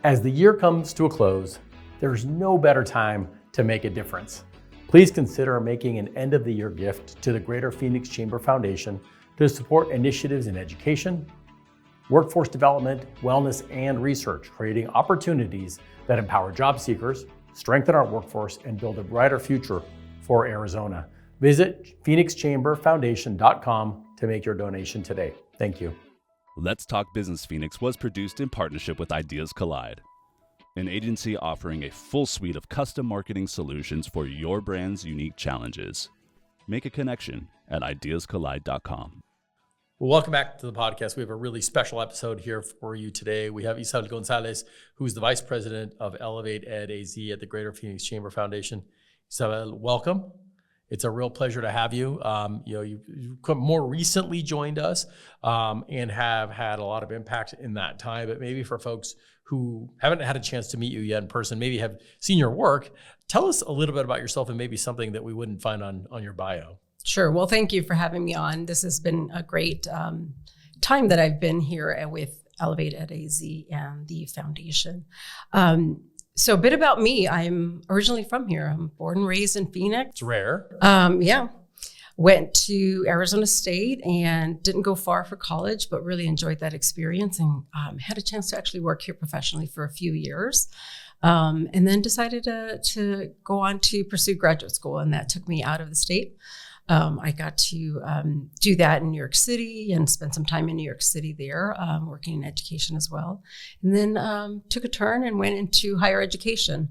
As the year comes to a close, there's no better time to make a difference. Please consider making an end-of-the-year gift to the Greater Phoenix Chamber Foundation to support initiatives in education, workforce development, wellness, and research, creating opportunities that empower job seekers, strengthen our workforce, and build a brighter future for Arizona. Visit phoenixchamberfoundation.com to make your donation today. Thank you. Let's Talk Business Phoenix was produced in partnership with Ideas Collide, an agency offering a full suite of custom marketing solutions for your brand's unique challenges. Make a connection at ideascollide.com. Well, welcome back to the podcast. We have a really special episode here for you today. We have Isabel Gonzalez, who's the Vice President of ElevateEdAZ at the Greater Phoenix Chamber Foundation. Isabel, welcome. It's a real pleasure to have you. You more recently joined us and have had a lot of impact in that time. But maybe for folks who haven't had a chance to meet you yet in person, maybe have seen your work, tell us a little bit about yourself and maybe something that we wouldn't find on your bio. Sure. Well, thank you for having me on. This has been a great time that I've been here with ElevateEdAZ and the foundation. So a bit about me. I'm originally from here. I'm born and raised in Phoenix. It's rare. Went to Arizona State and didn't go far for college, but really enjoyed that experience and had a chance to actually work here professionally for a few years. And then decided to go on to pursue graduate school, and that took me out of the state. I got to do that in New York City and spend some time in New York City there, working in education as well. And then took a turn and went into higher education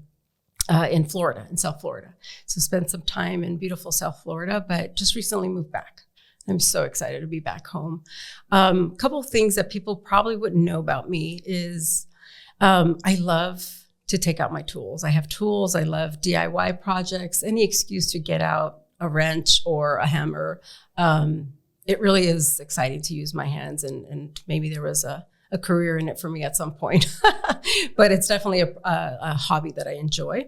in Florida, in South Florida. So spent some time in beautiful South Florida, but just recently moved back. I'm so excited to be back home. A couple of things that people probably wouldn't know about me is I love to take out my tools. I have tools. I love DIY projects, any excuse to get out a wrench or a hammer. It really is exciting to use my hands, and maybe there was a career in it for me at some point, but it's definitely a hobby that I enjoy.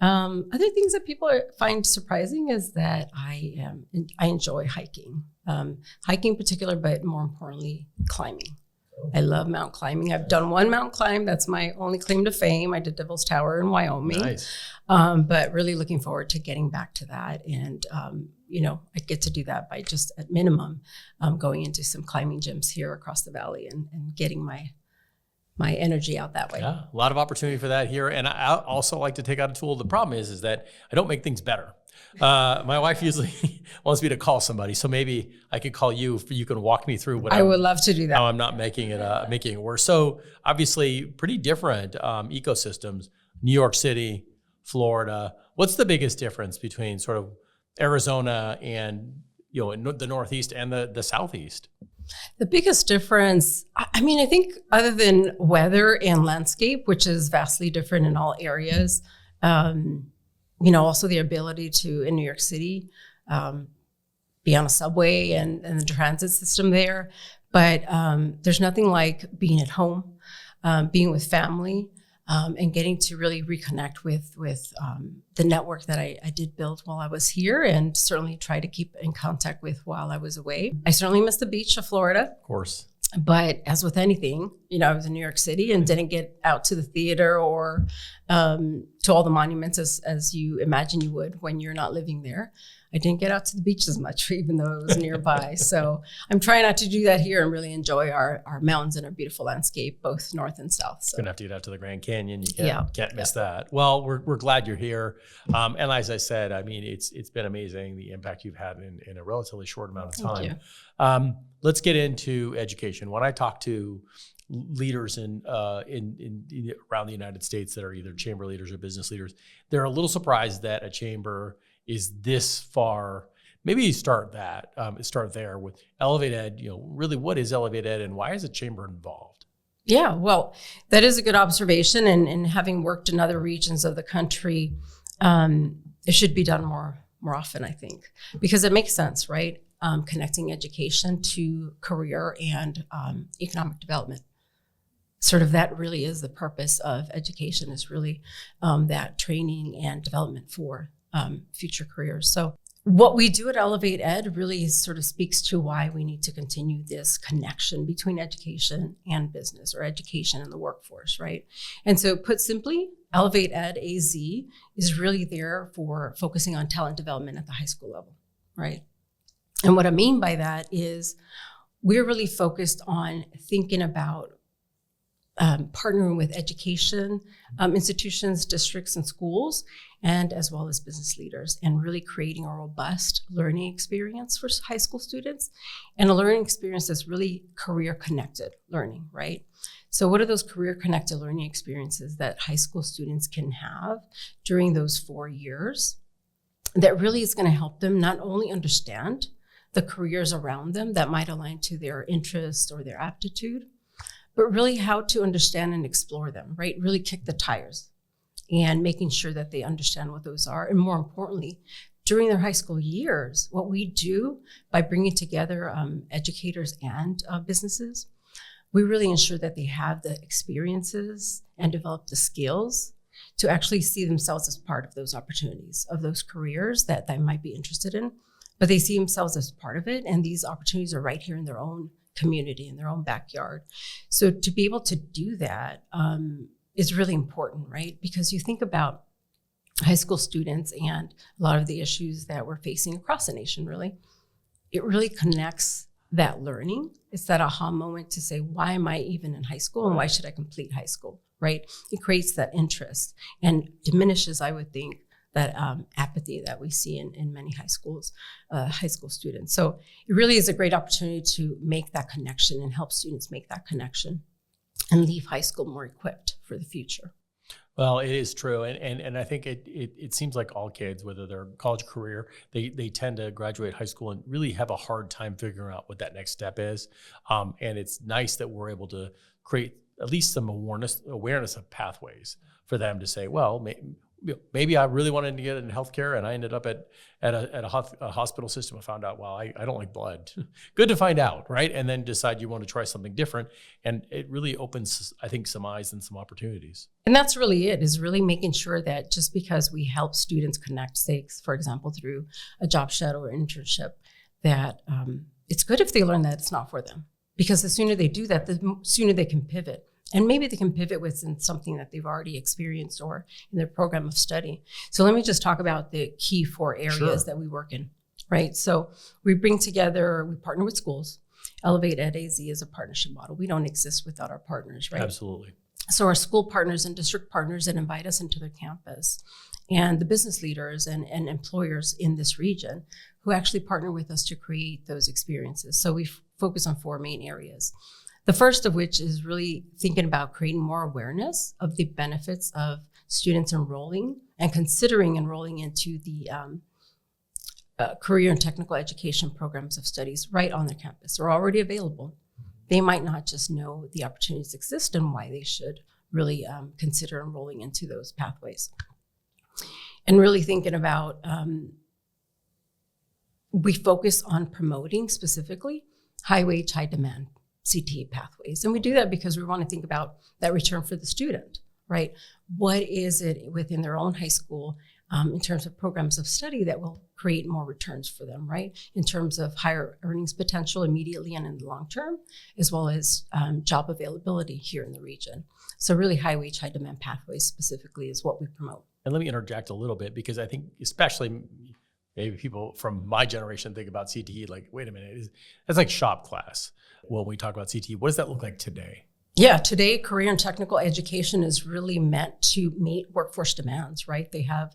Other things that people find surprising is that I enjoy hiking, hiking in particular, but more importantly, climbing. I love mountain climbing. I've done one mountain climb. That's my only claim to fame. I did Devil's Tower in Wyoming. Nice. But really looking forward to getting back to that. And, I get to do that by just at minimum going into some climbing gyms here across the valley and getting my energy out that way. Yeah, a lot of opportunity for that here. And I also like to take out a tool. The problem is that I don't make things better. My wife usually wants me to call somebody, so maybe I could call you if you can walk me through I would love to do that. How I'm not making it worse. So obviously pretty different ecosystems, New York City, Florida. What's the biggest difference between sort of Arizona and the Northeast and the Southeast? The biggest difference, I think other than weather and landscape, which is vastly different in all areas, also the ability to, in New York City, be on a subway and the transit system there. But there's nothing like being at home, being with family, and getting to really reconnect with the network that I did build while I was here, and certainly try to keep in contact with while I was away. I certainly missed the beach of Florida. Of course. But as with anything, I was in New York City and didn't get out to the theater or to all the monuments as you imagine you would when you're not living there. I didn't get out to the beach as much, even though it was nearby. So I'm trying not to do that here and really enjoy our mountains and our beautiful landscape, both north and south. So. You're gonna have to get out to the Grand Canyon. You can't miss that. Well, we're glad you're here. And as I said, it's been amazing, the impact you've had in a relatively short amount of time. Thank you. Let's get into education. When I talk to leaders in around the United States that are either chamber leaders or business leaders, they're a little surprised that a chamber is this far. Maybe start there with Elevate Ed. Really, what is Elevate Ed and why is a chamber involved? Yeah, well, that is a good observation. And having worked in other regions of the country, it should be done more often, I think, because it makes sense, right? Connecting education to career and economic development. Sort of that really is the purpose of education, is really that training and development for future careers. So What we do at Elevate Ed really sort of speaks to why we need to continue this connection between education and business, or education and the workforce, right? And so put simply, ElevateEdAZ is really there for focusing on talent development at the high school level, right? And what I mean by that is we're really focused on thinking about partnering with education institutions, districts, and schools, and as well as business leaders, and really creating a robust learning experience for high school students, and a learning experience that's really career-connected learning, right? So what are those career-connected learning experiences that high school students can have during those 4 years that really is going to help them not only understand the careers around them that might align to their interest or their aptitude, but really how to understand and explore them, right? Really kick the tires and making sure that they understand what those are. And more importantly, during their high school years, what we do by bringing together educators and businesses, we really ensure that they have the experiences and develop the skills to actually see themselves as part of those opportunities, of those careers that they might be interested in, but they see themselves as part of it. And these opportunities are right here in their own community, in their own backyard. So to be able to do that is really important, right? Because you think about high school students and a lot of the issues that we're facing across the nation, really, it really connects that learning. It's that aha moment to say, why am I even in high school and why should I complete high school, right? It creates that interest and diminishes, I would think, that apathy that we see in many high school students. So it really is a great opportunity to make that connection and help students make that connection and leave high school more equipped for the future. Well, it is true. And I think it seems like all kids, whether they're college career, they tend to graduate high school and really have a hard time figuring out what that next step is. And it's nice that we're able to create at least some awareness of pathways for them to say, well, maybe I really wanted to get in healthcare and I ended up at a hospital system and found out, well, I don't like blood. Good to find out, right? And then decide you want to try something different. And it really opens, I think, some eyes and some opportunities. And that's really it, is really making sure that just because we help students connect, say, for example, through a job shadow or internship, that it's good if they learn that it's not for them. Because the sooner they do that, the sooner they can pivot. And maybe they can pivot within something that they've already experienced or in their program of study. So let me just talk about the key 4 areas that we work in, right? So we partner with schools. ElevateEdAZ is a partnership model. We don't exist without our partners, right? Absolutely. So our school partners and district partners that invite us into their campus, and the business leaders and employers in this region who actually partner with us to create those experiences. So we focus on 4 main areas. The first of which is really thinking about creating more awareness of the benefits of students enrolling and considering enrolling into the career and technical education programs of studies right on their campus. They're already available. They might not just know the opportunities exist and why they should really consider enrolling into those pathways. And really thinking about, we focus on promoting specifically high wage, high demand CTE pathways. And we do that because we want to think about that return for the student, right? What is it within their own high school in terms of programs of study that will create more returns for them, right? In terms of higher earnings potential immediately and in the long term, as well as job availability here in the region. So really high wage, high demand pathways specifically is what we promote. And let me interject a little bit, because I think especially maybe people from my generation think about CTE like, wait a minute, that's like shop class. When we talk about CTE, what does that look like today? Yeah, today, career and technical education is really meant to meet workforce demands, right? They have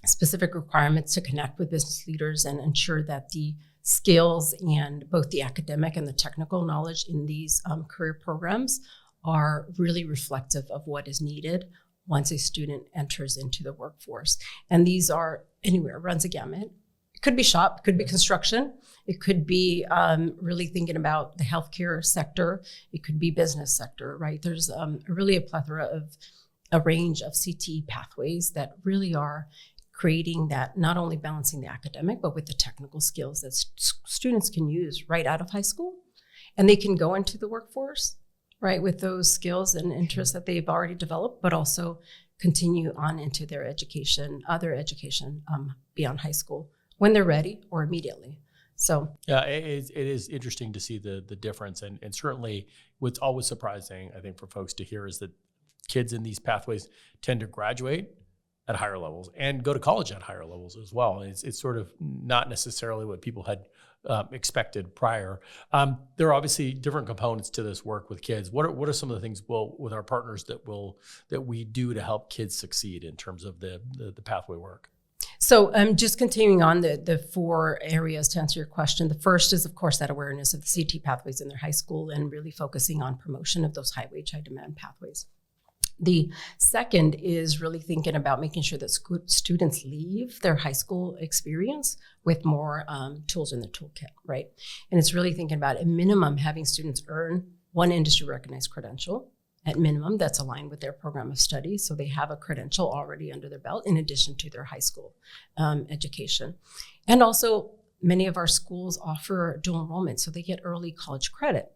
specific requirements to connect with business leaders and ensure that the skills and both the academic and the technical knowledge in these career programs are really reflective of what is needed once a student enters into the workforce. And these are anywhere, runs a gamut. It could be shop, it could be construction, it could be really thinking about the healthcare sector, it could be business sector, right? There's really a plethora of a range of CTE pathways that really are creating that, not only balancing the academic, but with the technical skills that students can use right out of high school. And they can go into the workforce, right, with those skills and interests that they've already developed, but also continue on into their education, other education beyond high school, when they're ready or immediately. So yeah, it is interesting to see the difference, and certainly what's always surprising, I think, for folks to hear is that kids in these pathways tend to graduate at higher levels and go to college at higher levels as well. And it's sort of not necessarily what people had expected prior. There are obviously different components to this work with kids. What are some of the things with our partners that we do to help kids succeed in terms of the pathway work? So just continuing on the 4 areas to answer your question. The first is, of course, that awareness of the CT pathways in their high school and really focusing on promotion of those high wage, high demand pathways. The second is really thinking about making sure that students leave their high school experience with more tools in their toolkit, right? And it's really thinking about, at minimum, having students earn one industry recognized credential, at minimum, that's aligned with their program of study. So they have a credential already under their belt in addition to their high school education. And also, many of our schools offer dual enrollment, so they get early college credit.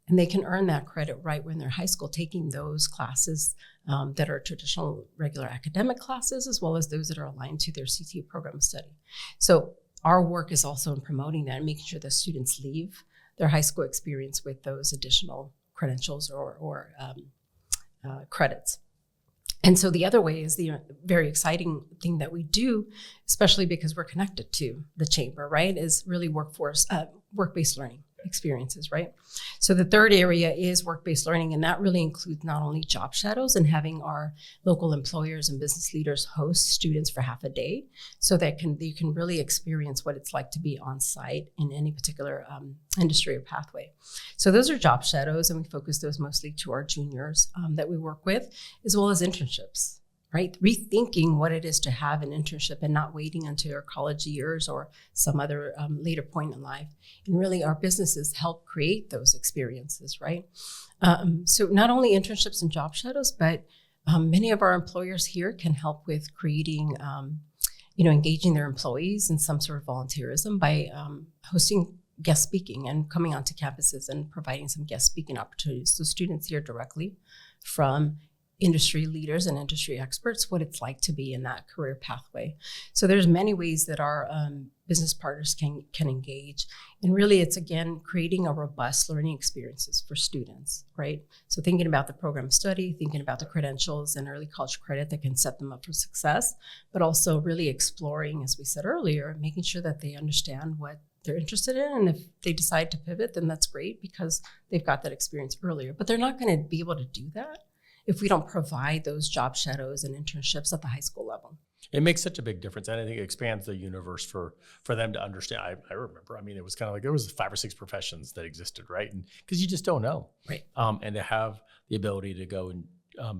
And they can earn that credit right when they're high school, taking those classes that are traditional regular academic classes, as well as those that are aligned to their CTU program of study. So our work is also in promoting that and making sure that students leave their high school experience with those additional credentials or credits. And so the other way is the very exciting thing that we do, especially because we're connected to the chamber, right, is really work-based learning experiences, right? So the third area is work-based learning, and that really includes not only job shadows and having our local employers and business leaders host students for half a day, so that you can really experience what it's like to be on site in any particular industry or pathway. So those are job shadows, and we focus those mostly to our juniors that we work with, as well as internships. Right? Rethinking what it is to have an internship and not waiting until your college years or some other later point in life. And really our businesses help create those experiences, right? So not only internships and job shadows, but many of our employers here can help with creating, engaging their employees in some sort of volunteerism by hosting guest speaking and coming onto campuses and providing some guest speaking opportunities. So students hear directly from industry leaders and industry experts what it's like to be in that career pathway. So there's many ways that our business partners can engage. And really it's, again, creating a robust learning experiences for students, right? So thinking about the program study, thinking about the credentials and early college credit that can set them up for success, but also really exploring, as we said earlier, making sure that they understand what they're interested in. And if they decide to pivot, then that's great because they've got that experience earlier. But they're not going to be able to do that if we don't provide those job shadows and internships at the high school level. It makes such a big difference. And I think it expands the universe for them to understand. I remember, it was kind of like there was 5 or 6 professions that existed, right? And because you just don't know. Right. And to have the ability to go and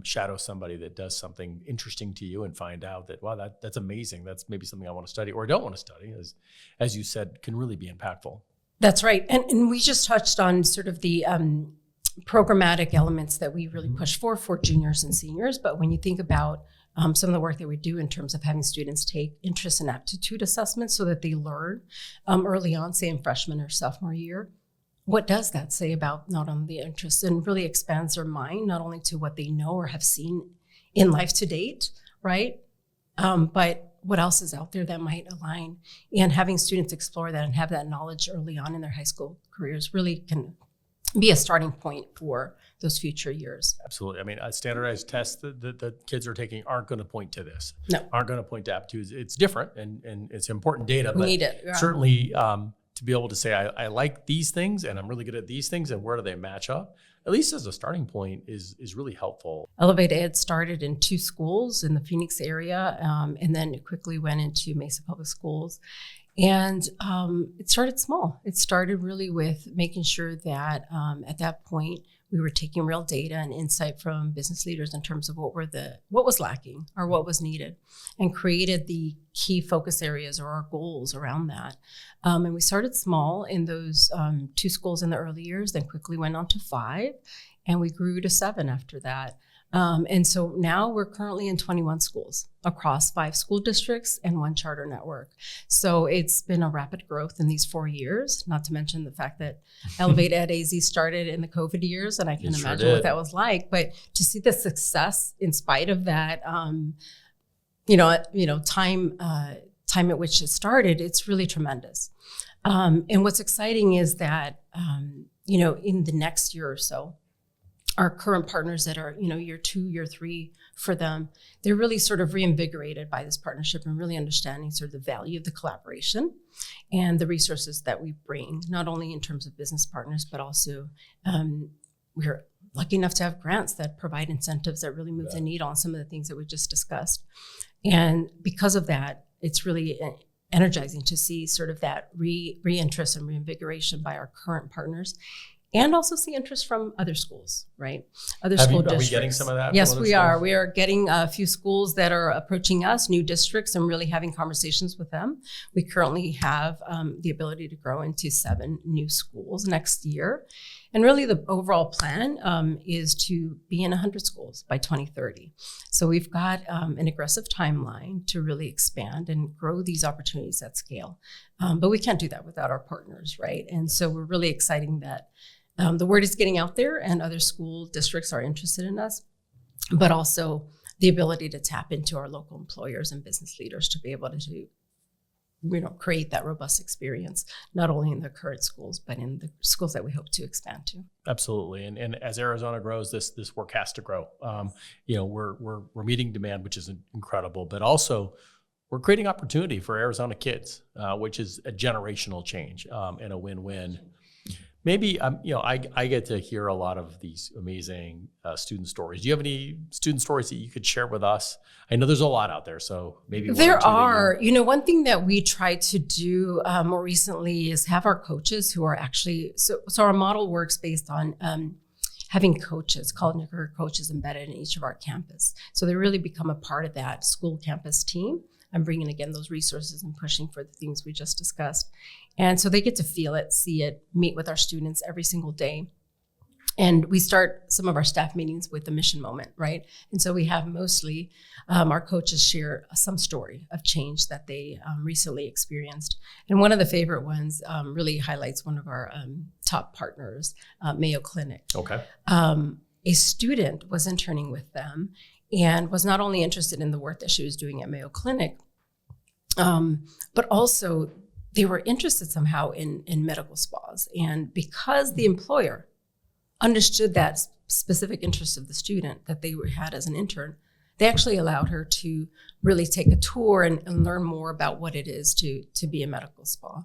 shadow somebody that does something interesting to you and find out that, wow, that's amazing. That's maybe something I want to study or don't want to study, as you said, can really be impactful. That's right. And we just touched on sort of the programmatic elements that we really push for juniors and seniors. But when you think about some of the work that we do in terms of having students take interest and aptitude assessments so that they learn early on, say in freshman or sophomore year, what does that say about not only the interest and really expands their mind, not only to what they know or have seen in life to date, right? But what else is out there that might align, and having students explore that and have that knowledge early on in their high school careers really can be a starting point for those future years. Absolutely. A standardized test that kids are taking aren't going to point to this. No. Aren't going to point to aptitudes. It's different and it's important data. We need it. Yeah. Certainly to be able to say, I like these things and I'm really good at these things and where do they match up, at least as a starting point, is really helpful. ElevateEd started in 2 schools in the Phoenix area and then it quickly went into Mesa Public Schools. And it started small. It started really with making sure that at that point we were taking real data and insight from business leaders in terms of what was lacking or what was needed, and created the key focus areas or our goals around that. And we started small in those 2 schools in the early years, then quickly went on to 5, and we grew to 7 after that. And so now we're currently in 21 schools across 5 school districts and 1 charter network. So it's been a rapid growth in these 4 years, not to mention the fact that ElevateEdAZ started in the COVID years, and I can imagine what that was like. But to see the success in spite of that, time time at which it started, it's really tremendous. And what's exciting is that, in the next year or so, our current partners that are, year 2, year 3 for them, they're really sort of reinvigorated by this partnership and really understanding sort of the value of the collaboration and the resources that we bring, not only in terms of business partners, but also we're lucky enough to have grants that provide incentives that really move the needle on some of the things that we just discussed. And because of that, it's really energizing to see sort of that reinterest and reinvigoration by our current partners, and also see interest from other schools, right? Other school districts. Are we getting some of that? Yes, we are. We are getting a few schools that are approaching us, new districts, and really having conversations with them. We currently have the ability to grow into 7 new schools next year. And really the overall plan is to be in 100 schools by 2030. So we've got an aggressive timeline to really expand and grow these opportunities at scale. But we can't do that without our partners, right? And so we're really excited that the word is getting out there and other school districts are interested in us, but also the ability to tap into our local employers and business leaders to be able to create that robust experience, not only in the current schools, but in the schools that we hope to expand to. Absolutely. And as Arizona grows, this work has to grow. We're meeting demand, which is incredible, but also we're creating opportunity for Arizona kids, which is a generational change and a win-win. Maybe, I get to hear a lot of these amazing student stories. Do you have any student stories that you could share with us? I know there's a lot out there, so maybe there are. One thing that we tried to do more recently is have our coaches who are actually, so our model works based on having coaches, college career coaches embedded in each of our campus. So they really become a part of that school campus team. I'm bringing, again, those resources and pushing for the things we just discussed. And so they get to feel it, see it, meet with our students every single day. And we start some of our staff meetings with a mission moment, right? And so we have mostly our coaches share some story of change that they recently experienced. And one of the favorite ones really highlights one of our top partners, Mayo Clinic. Okay. A student was interning with them and was not only interested in the work that she was doing at Mayo Clinic, but also they were interested somehow in medical spas. And because the employer understood that specific interest of the student that they had as an intern, they actually allowed her to really take a tour and learn more about what it is to be a medical spa.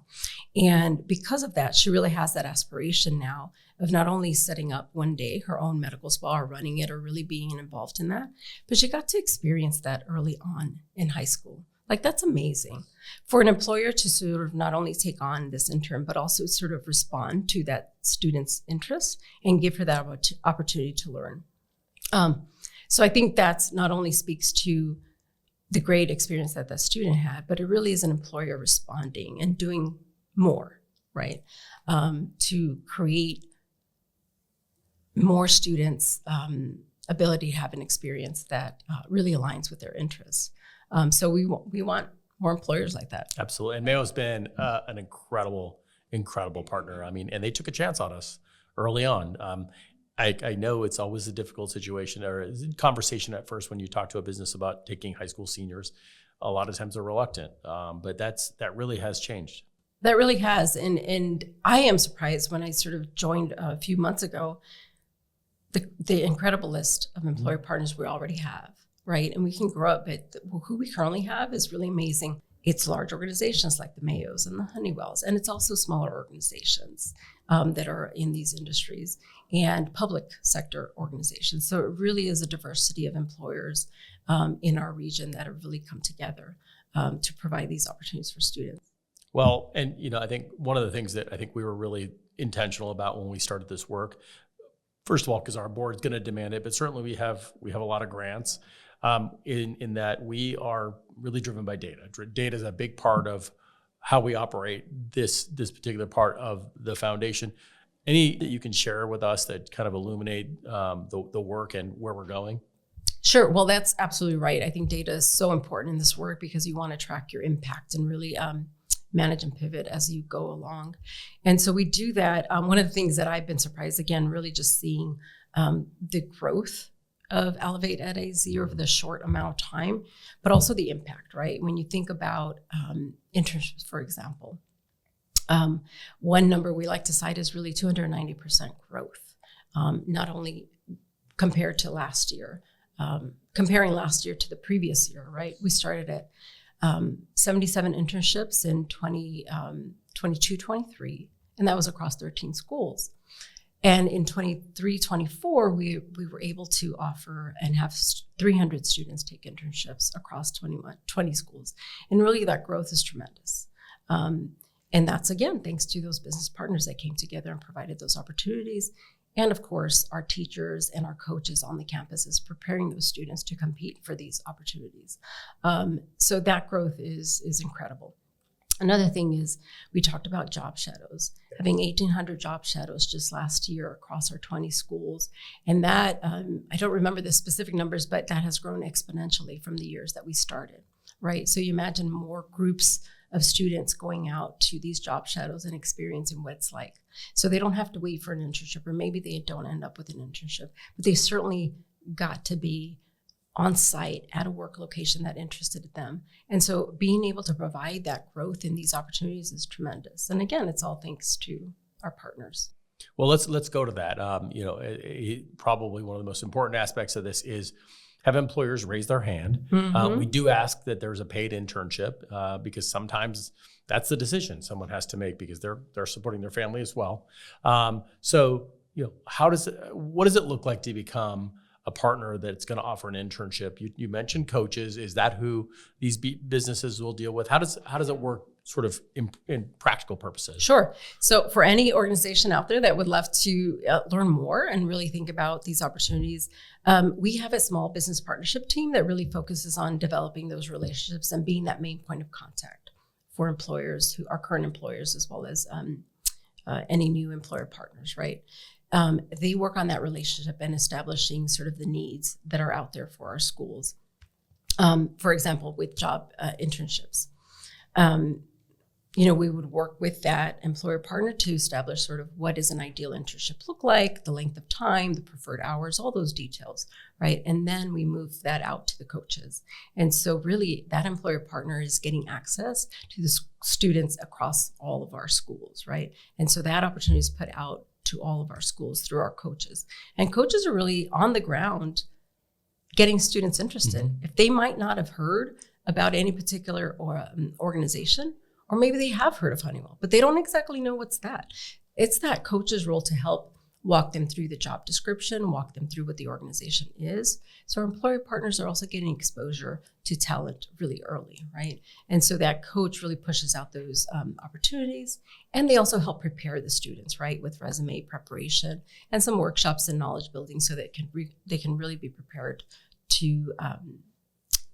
And because of that, she really has that aspiration now of not only setting up one day her own medical spa or running it or really being involved in that, but she got to experience that early on in high school. Like, that's amazing for an employer to sort of not only take on this intern, but also sort of respond to that student's interest and give her that opportunity to learn. So I think that's not only speaks to the great experience that the student had, but it really is an employer responding and doing more, right? To create more students' ability to have an experience that really aligns with their interests. So we want more employers like that. Absolutely. And Mayo's been an incredible partner. I mean, and they took a chance on us early on. I know it's always a difficult situation or a conversation at first when you talk to a business about taking high school seniors. A lot of times they're reluctant, but that really has changed. That really has. And I am surprised when I sort of joined a few months ago, the incredible list of employer partners we already have, right? And we can grow up, but who we currently have is really amazing. It's large organizations like the Mayos and the Honeywells, and it's also smaller organizations that are in these industries and public sector organizations. So it really is a diversity of employers in our region that have really come together to provide these opportunities for students. Well, and I think one of the things that I think we were really intentional about when we started this work, first of all, because our board is going to demand it, but certainly we have a lot of grants in that we are really driven by data. Data is a big part of how we operate this particular part of the foundation. Any that you can share with us that kind of illuminate the work and where we're going? Sure. Well, that's absolutely right. I think data is so important in this work because you want to track your impact and really manage and pivot as you go along. And so we do that. One of the things that I've been surprised, again, really just seeing the growth of ElevateEdAZ over the short amount of time, but also the impact, right? When you think about internships, for example, one number we like to cite is really 290% growth, not only compared to last year, comparing last year to the previous year, right? We started at 77 internships in 22-23, and that was across 13 schools. And in 23-24, we were able to offer and have 300 students take internships across 20 schools. And really that growth is tremendous. And that's, again, thanks to those business partners that came together and provided those opportunities. And of course, our teachers and our coaches on the campuses preparing those students to compete for these opportunities. So that growth is incredible. Another thing is we talked about job shadows, having 1,800 job shadows just last year across our 20 schools. And that, I don't remember the specific numbers, but that has grown exponentially from the years that we started, right? So you imagine more groups of students going out to these job shadows and experiencing what it's like. So they don't have to wait for an internship, or maybe they don't end up with an internship, but they certainly got to be on site at a work location that interested them. And so being able to provide that growth in these opportunities is tremendous. And again, it's all thanks to our partners. Well, let's go to that. Probably one of the most important aspects of this is have employers raise their hand. We do ask that there's a paid internship because sometimes that's the decision someone has to make because they're supporting their family as well. So what does it look like to become a partner that's going to offer an internship? You mentioned coaches. Is that who these businesses will deal with? How does it work sort of in practical purposes? Sure. So for any organization out there that would love to learn more and really think about these opportunities, we have a small business partnership team that really focuses on developing those relationships and being that main point of contact for employers who are current employers, as well as any new employer partners, right? They work on that relationship and establishing sort of the needs that are out there for our schools. For example, with job internships, we would work with that employer partner to establish sort of what does an ideal internship look like, the length of time, the preferred hours, all those details, right? And then we move that out to the coaches. And so really that employer partner is getting access to the students across all of our schools, right? And so that opportunity is put out to all of our schools through our coaches. And coaches are really on the ground getting students interested. If they might not have heard about any particular organization, or maybe they have heard of Honeywell, but they don't exactly know what's that. It's that coach's role to help walk them through the job description, walk them through what the organization is. So our employer partners are also getting exposure to talent really early, right? And so that coach really pushes out those opportunities. And they also help prepare the students, right, with resume preparation and some workshops and knowledge building so that they can really be prepared to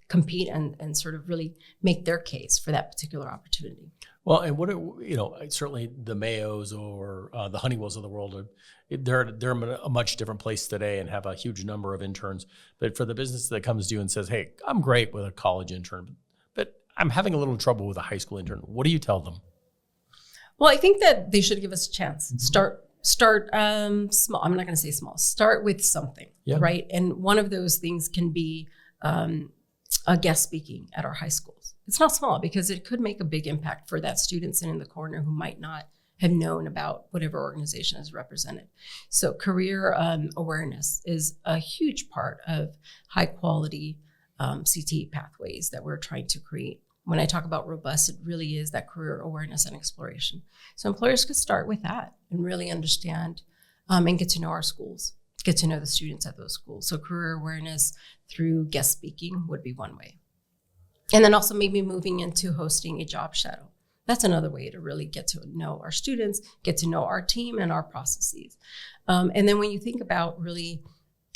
compete and sort of really make their case for that particular opportunity. Well, and certainly the Mayos or the Honeywells of the world, they're in a much different place today and have a huge number of interns. But for the business that comes to you and says, hey, I'm great with a college intern, but I'm having a little trouble with a high school intern, what do you tell them? Well, I think that they should give us a chance. Start small. I'm not going to say small. Start with something, right? And one of those things can be a guest speaking at our high schools. It's not small because it could make a big impact for that student sitting in the corner who might not have known about whatever organization is represented. So career awareness is a huge part of high quality CTE pathways that we're trying to create. When I talk about robust, it really is that career awareness and exploration. So employers could start with that and really understand and get to know our schools, get to know the students at those schools. So career awareness through guest speaking would be one way. And then also maybe moving into hosting a job shadow. That's another way to really get to know our students, get to know our team and our processes. And then when you think about really,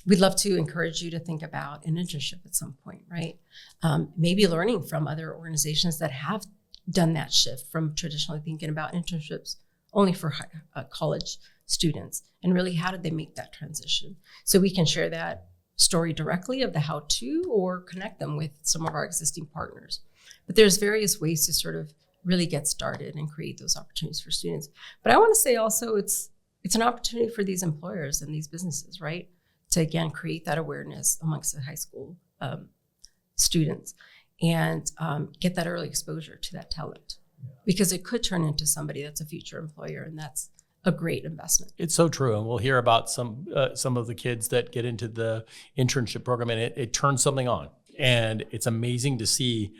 we'd love to encourage you to think about an internship at some point, right? Maybe learning from other organizations that have done that shift from traditionally thinking about internships only for college students, and really how did they make that transition? So we can share that story directly of the how-to or connect them with some of our existing partners. But there's various ways to sort of really get started and create those opportunities for students. But I want to say also it's an opportunity for these employers and these businesses, right? to, again, create that awareness amongst the high school students and get that early exposure to that talent. Because it could turn into somebody that's a future employer, and that's a great investment. It's so true. And we'll hear about some of the kids that get into the internship program, and it turns something on. And it's amazing to see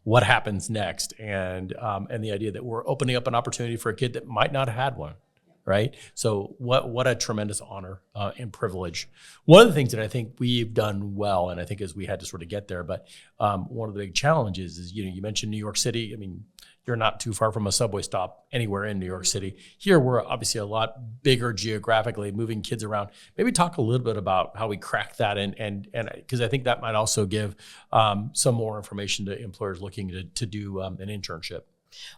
what happens next, and the idea that we're opening up an opportunity for a kid that might not have had one, right? So what a tremendous honor and privilege. One of the things that I think we've done well, and I think as we had to sort of get there, but one of the big challenges is, you mentioned New York City. I mean, you're not too far from a subway stop anywhere in New York City. Here, we're obviously a lot bigger geographically, moving kids around. Maybe talk a little bit about how we crack that, and because I think that might also give some more information to employers looking to do an internship.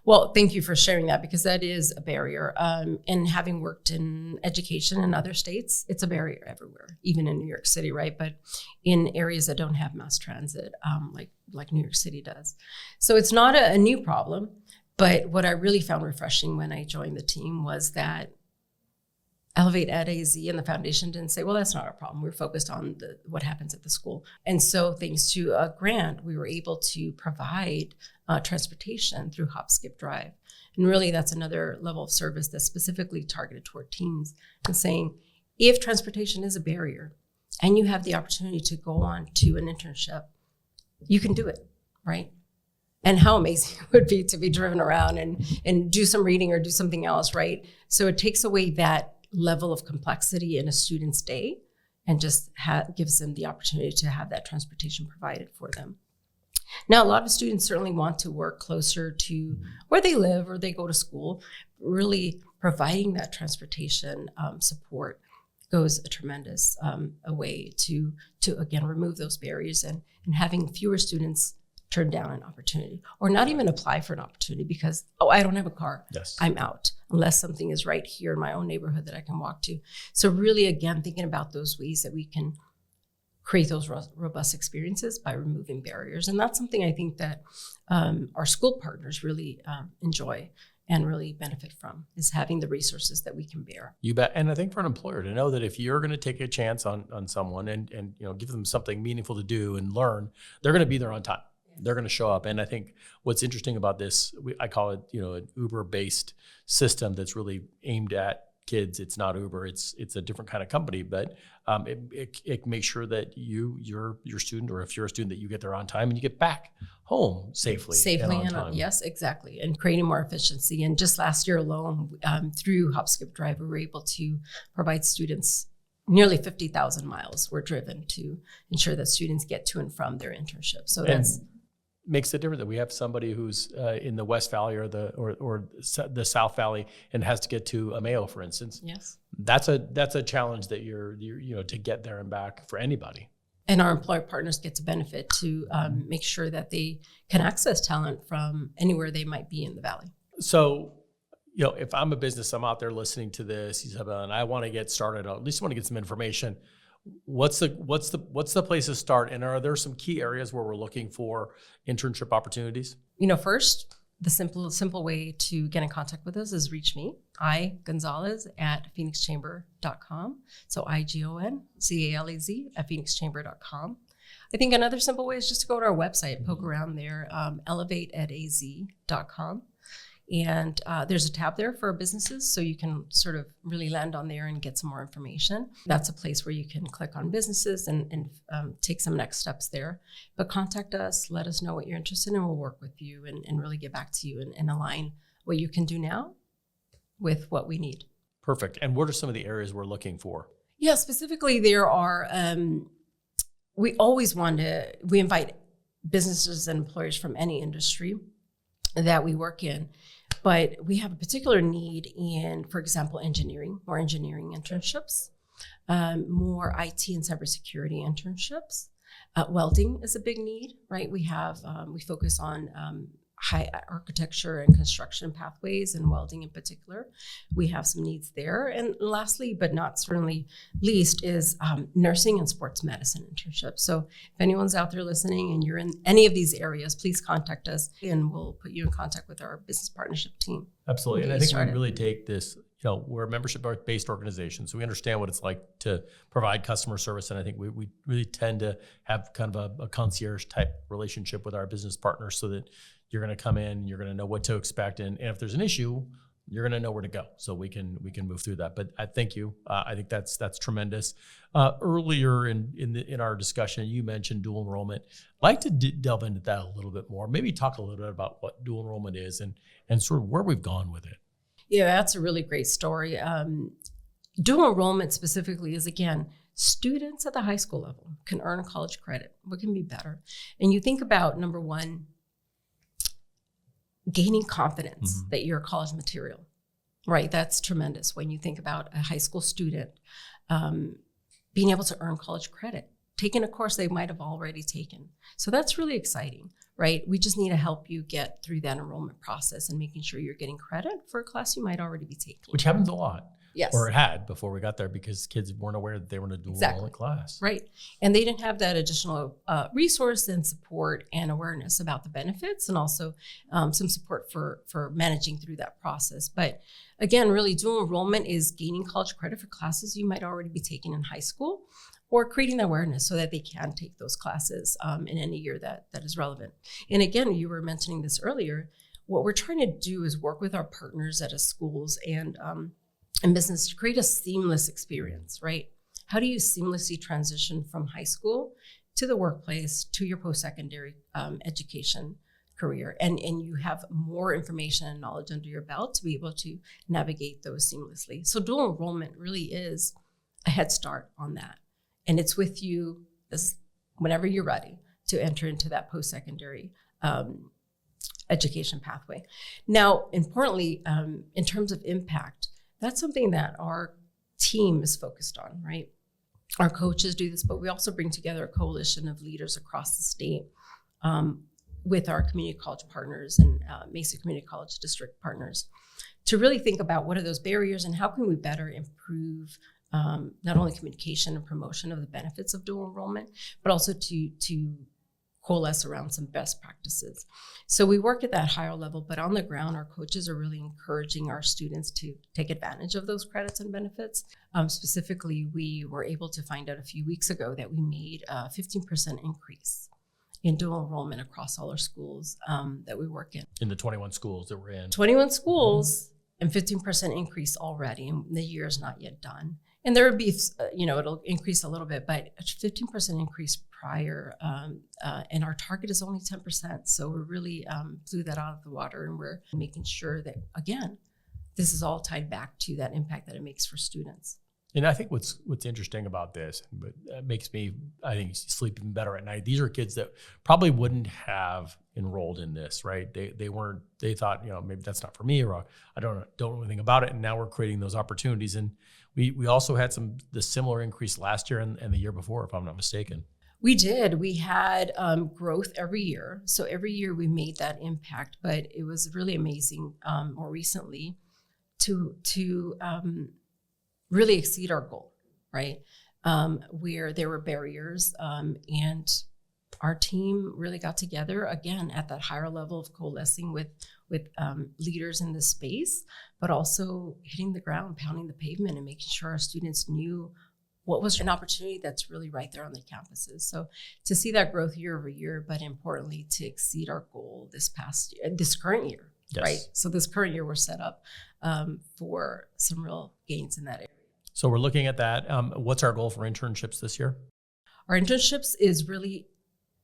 Well, thank you for sharing that, because that is a barrier. And having worked in education in other states, it's a barrier everywhere, even in New York City, right? But in areas that don't have mass transit, like New York City does. So it's not a new problem, but what I really found refreshing when I joined the team was that ElevateEdAZ and the foundation didn't say, well, that's not our problem. We're focused on what happens at the school. And so thanks to a grant, we were able to provide transportation through Hop, Skip, Drive. And really, that's another level of service that's specifically targeted toward teens, and saying, if transportation is a barrier and you have the opportunity to go on to an internship, you can do it, right? And how amazing it would be to be driven around and do some reading or do something else, right? So it takes away that level of complexity in a student's day and just gives them the opportunity to have that transportation provided for them. Now, a lot of students certainly want to work closer to where they live or they go to school. Really providing that transportation support goes a tremendous a way to again remove those barriers and having fewer students turn down an opportunity or not even apply for an opportunity because, I don't have a car. Yes. I'm out, unless something is right here in my own neighborhood that I can walk to. So really, again, thinking about those ways that we can create those robust experiences by removing barriers. And that's something I think that our school partners really enjoy and really benefit from, is having the resources that we can bear. You bet. And I think for an employer to know that if you're going to take a chance on someone and give them something meaningful to do and learn, they're going to be there on time. They're going to show up. And I think what's interesting about this, I call it, an Uber-based system that's really aimed at kids. It's not Uber. It's a different kind of company, but it makes sure that your student, or if you're a student, that you get there on time and you get back home safely and on time. Yes, exactly. And creating more efficiency. And just last year alone, through Hop, Skip, Drive, we were able to provide students nearly 50,000 miles were driven to ensure that students get to and from their internship. So that's makes it different that we have somebody who's in the West Valley or the South Valley and has to get to Mayo, for instance. Yes, that's a challenge that you're to get there and back for anybody. And our employer partners get to benefit to make sure that they can access talent from anywhere they might be in the Valley. So, if I'm a business, I'm out there listening to this, Isabel, and I want to get started, or at least want to get some information. What's the place to start? And are there some key areas where we're looking for internship opportunities? First, the simple way to get in contact with us is reach me, Gonzalez at phoenixchamber.com. So IGONZALEZ at phoenixchamber.com. I think another simple way is just to go to our website, poke around there, ElevateEdAZ.com. And there's a tab there for businesses, so you can sort of really land on there and get some more information. That's a place where you can click on businesses and take some next steps there. But contact us, let us know what you're interested in, and we'll work with you and really get back to you and align what you can do now with what we need. Perfect. And what are some of the areas we're looking for? Yeah, specifically there are, we invite businesses and employers from any industry that we work in. But we have a particular need in, for example, more engineering internships, more IT and cybersecurity internships. Welding is a big need, right? We focus on high architecture and construction pathways and welding in particular. We have some needs there. And lastly, but not certainly least, is nursing and sports medicine internships. So if anyone's out there listening and you're in any of these areas, please contact us and we'll put you in contact with our business partnership team. Absolutely. And I think we really take this we're a membership-based organization, so we understand what it's like to provide customer service, and I think we really tend to have kind of a concierge type relationship with our business partners, so that you're going to come in, you're going to know what to expect, and if there's an issue, you're going to know where to go, so we can move through that. But I thank you. I think that's tremendous. Earlier in our discussion, you mentioned dual enrollment. I'd like to delve into that a little bit more. Maybe talk a little bit about what dual enrollment is and sort of where we've gone with it. Yeah, that's a really great story. Dual enrollment specifically is, again, students at the high school level can earn college credit. What can be better? And you think about, number one, gaining confidence that you're college material, right? That's tremendous when you think about a high school student being able to earn college credit, taking a course they might have already taken. So that's really exciting, right? We just need to help you get through that enrollment process and making sure you're getting credit for a class you might already be taking. Which happens a lot. Yes. Or it had before we got there, because kids weren't aware that they were in a dual enrollment class. Right. And they didn't have that additional resource and support and awareness about the benefits, and also some support for managing through that process. But again, really, dual enrollment is gaining college credit for classes you might already be taking in high school, or creating the awareness so that they can take those classes in any year that is relevant. And again, you were mentioning this earlier, what we're trying to do is work with our partners at schools and business to create a seamless experience, right? How do you seamlessly transition from high school to the workplace, to your post-secondary education career, and you have more information and knowledge under your belt to be able to navigate those seamlessly. So dual enrollment really is a head start on that. And it's with you whenever you're ready to enter into that post-secondary education pathway. Now, importantly, in terms of impact, that's something that our team is focused on, right? Our coaches do this, but we also bring together a coalition of leaders across the state with our community college partners and Mesa Community College District partners to really think about what are those barriers and how can we better improve not only communication and promotion of the benefits of dual enrollment, but also to coalesce around some best practices. So we work at that higher level, but on the ground, our coaches are really encouraging our students to take advantage of those credits and benefits. Specifically, we were able to find out a few weeks ago that we made a 15% increase in dual enrollment across all our schools that we work in. In the 21 schools that we're in. 21 schools and 15% increase already, and the year is not yet done. And there would be, it'll increase a little bit, but a 15% increase prior, and our target is only 10%. So we're really blew that out of the water, and we're making sure that, again, this is all tied back to that impact that it makes for students. And I think what's interesting about this, but makes me, I think, sleep even better at night. These are kids that probably wouldn't have enrolled in this, right? They thought, maybe that's not for me, or I don't know anything about it. And now we're creating those opportunities. And we also had the similar increase last year and the year before, if I'm not mistaken. We did. We had growth every year. So every year we made that impact, but it was really amazing more recently to really exceed our goal, right? Where there were barriers and our team really got together again at that higher level of coalescing with leaders in this space, but also hitting the ground, pounding the pavement, and making sure our students knew what was an opportunity that's really right there on the campuses. So to see that growth year over year, but importantly to exceed our goal this current year, yes. Right? So this current year we're set up for some real gains in that area. So we're looking at that. What's our goal for internships this year? Our internships is really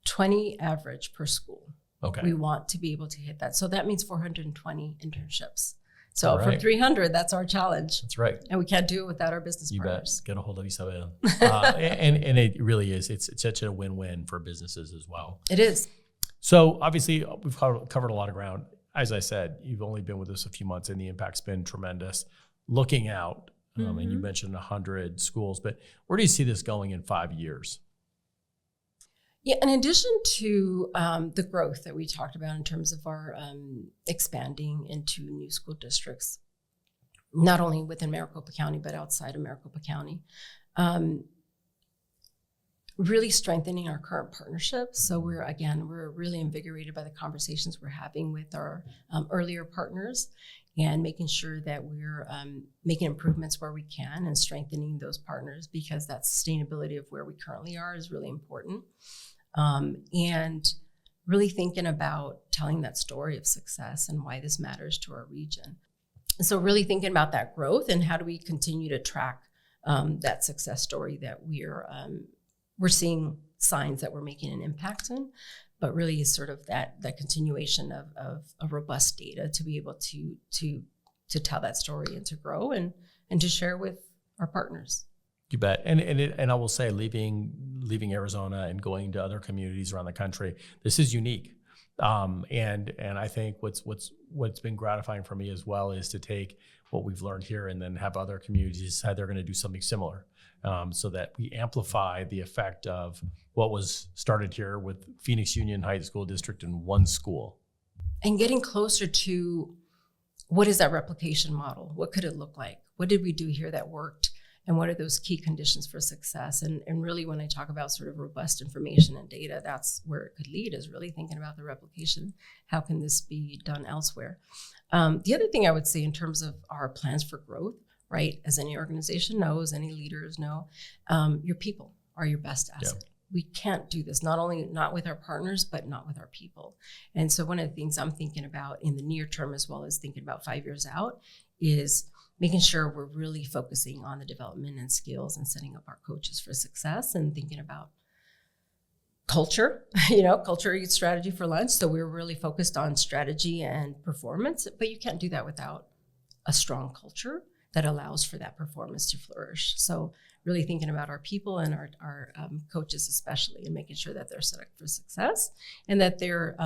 20 average per school. Okay. We want to be able to hit that. So that means 420 internships. So for 300, that's our challenge. That's right. And we can't do it without our business partners. You bet. Get a hold of Isabel. And it really is. It's such a win-win for businesses as well. It is. So obviously we've covered a lot of ground. As I said, you've only been with us a few months and the impact's been tremendous. Looking out, and you mentioned 100 schools, but where do you see this going in 5 years? Yeah, in addition to the growth that we talked about in terms of our expanding into new school districts, not only within Maricopa County, but outside of Maricopa County, really strengthening our current partnerships. So we're really invigorated by the conversations we're having with our earlier partners and making sure that we're making improvements where we can and strengthening those partners, because that sustainability of where we currently are is really important. And really thinking about telling that story of success and why this matters to our region. And so really thinking about that growth and how do we continue to track that success story that we're seeing signs that we're making an impact in, but really is sort of that Mm-hmm. of a robust data to be able to tell that story and to grow and to share with our partners. You bet. And I will say, leaving Arizona and going to other communities around the country, this is unique. And I think what's been gratifying for me as well is to take what we've learned here and then have other communities decide they're going to do something similar, so that we amplify the effect of what was started here with Phoenix Union High School District in one school. And getting closer to what is that replication model? What could it look like? What did we do here that worked? And what are those key conditions for success? And really, when I talk about sort of robust information and data, that's where it could lead, is really thinking about the replication. How can this be done elsewhere? The other thing I would say in terms of our plans for growth, right, as any organization knows, any leaders know, your people are your best asset. Yeah. We can't do this, not with our partners, but not with our people. And so one of the things I'm thinking about in the near term, as well as thinking about 5 years out, is making sure we're really focusing on the development and skills and setting up our coaches for success and thinking about culture. Culture eats strategy for lunch. So we're really focused on strategy and performance, but you can't do that without a strong culture that allows for that performance to flourish. So really thinking about our people and our coaches especially, and making sure that they're set up for success and that they're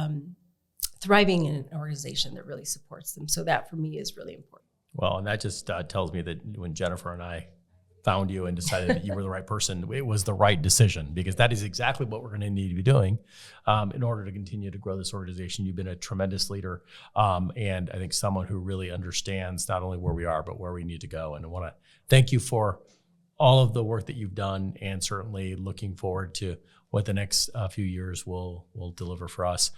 thriving in an organization that really supports them. So that for me is really important. Well, and that just tells me that when Jennifer and I found you and decided that you were the right person, it was the right decision, because that is exactly what we're going to need to be doing in order to continue to grow this organization. You've been a tremendous leader, and I think someone who really understands not only where we are, but where we need to go. And I want to thank you for all of the work that you've done, and certainly looking forward to what the next few years will deliver for us.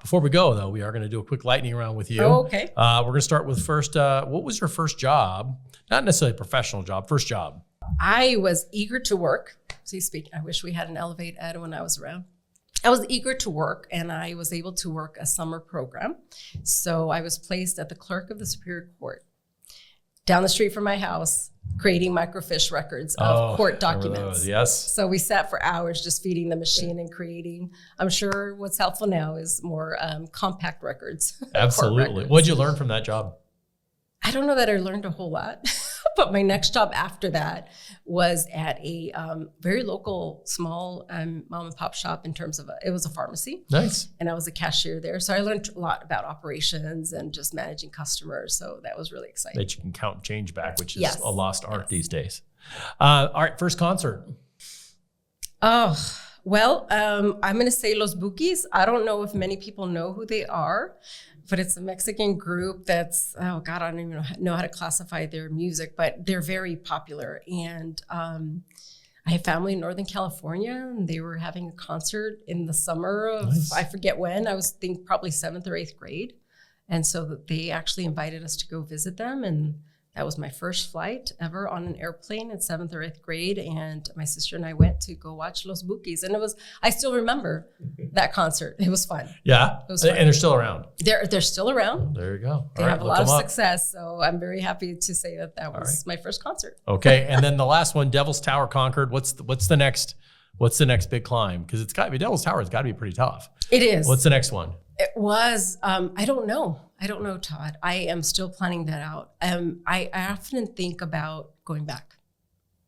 Before we go, though, we are going to do a quick lightning round with you. Oh, okay. We're going to start with first, what was your first job? Not necessarily a professional job, first job. I was eager to work. I wish we had an ElevateEd when I was around. I was eager to work, and I was able to work a summer program. So I was placed at the clerk of the Superior Court down the street from my house, creating microfiche records of court documents. Yes. So we sat for hours just feeding the machine and creating. I'm sure what's helpful now is more compact records. Absolutely. What did you learn from that job? I don't know that I learned a whole lot, but my next job after that was at a very local, small mom and pop shop. In terms of it was a pharmacy. Nice. And I was a cashier there, so I learned a lot about operations and just managing customers. So that was really exciting. That you can count change back, which is Yes. a lost art these days. All right, first concert. Oh, well, I'm going to say Los Bukis. I don't know if many people know who they are, but it's a Mexican group that's, I don't even know how to classify their music, but they're very popular. And I have family in Northern California, and they were having a concert in the summer of, Nice. I forget when, I was think probably 7th or 8th grade. And so they actually invited us to go visit them, and that was my first flight ever on an airplane in 7th or 8th grade. And my sister and I went to go watch Los Bukis. And I still remember that concert. It was fun. Yeah. It was fun. And they're still around. They're still around. There you go. They All have right, a look lot of them up. success. So I'm very happy to say that was my first concert. Okay. And then the last one, Devil's Tower conquered. What's the next big climb? Because it's got to be Devil's Tower. It's got to be pretty tough. It is. What's the next one? It was, I don't know, Todd. I am still planning that out. I often think about going back.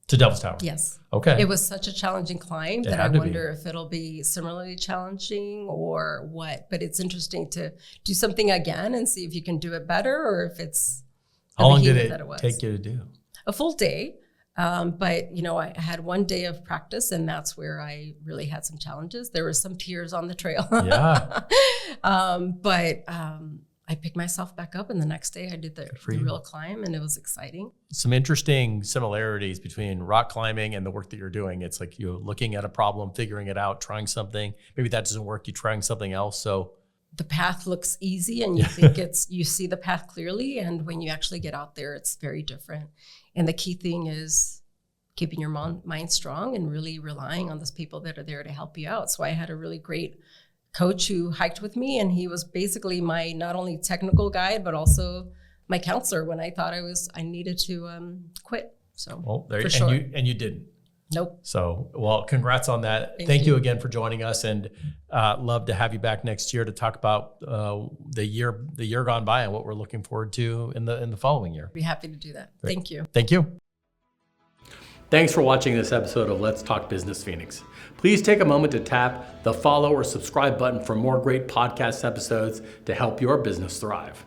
To Devil's Tower? Yes. Okay. It was such a challenging climb It that I had to wonder if it'll be similarly challenging or what. But it's interesting to do something again and see if you can do it better, or if it's How long did behemoth that it was. take you to do? A full day. But, I had one day of practice, and that's where I really had some challenges. There were some tears on the trail. Yeah. But I picked myself back up, and the next day I did the real climb, and it was exciting. Some interesting similarities between rock climbing and the work that you're doing. It's like you're looking at a problem, figuring it out, trying something. Maybe that doesn't work. You're trying something else. So the path looks easy and you think you see the path clearly. And when you actually get out there, it's very different. And the key thing is keeping your mind strong and really relying on those people that are there to help you out. So I had a really great coach who hiked with me, and he was basically my not only technical guide, but also my counselor when I thought I needed to quit. So well, there for and sure. you didn't. Nope. So, well, congrats on that. Thank you again for joining us, and love to have you back next year to talk about the year gone by and what we're looking forward to in the following year. Be happy to do that. Great. Thank you. Thank you. Thanks for watching this episode of Let's Talk Business Phoenix. Please take a moment to tap the follow or subscribe button for more great podcast episodes to help your business thrive.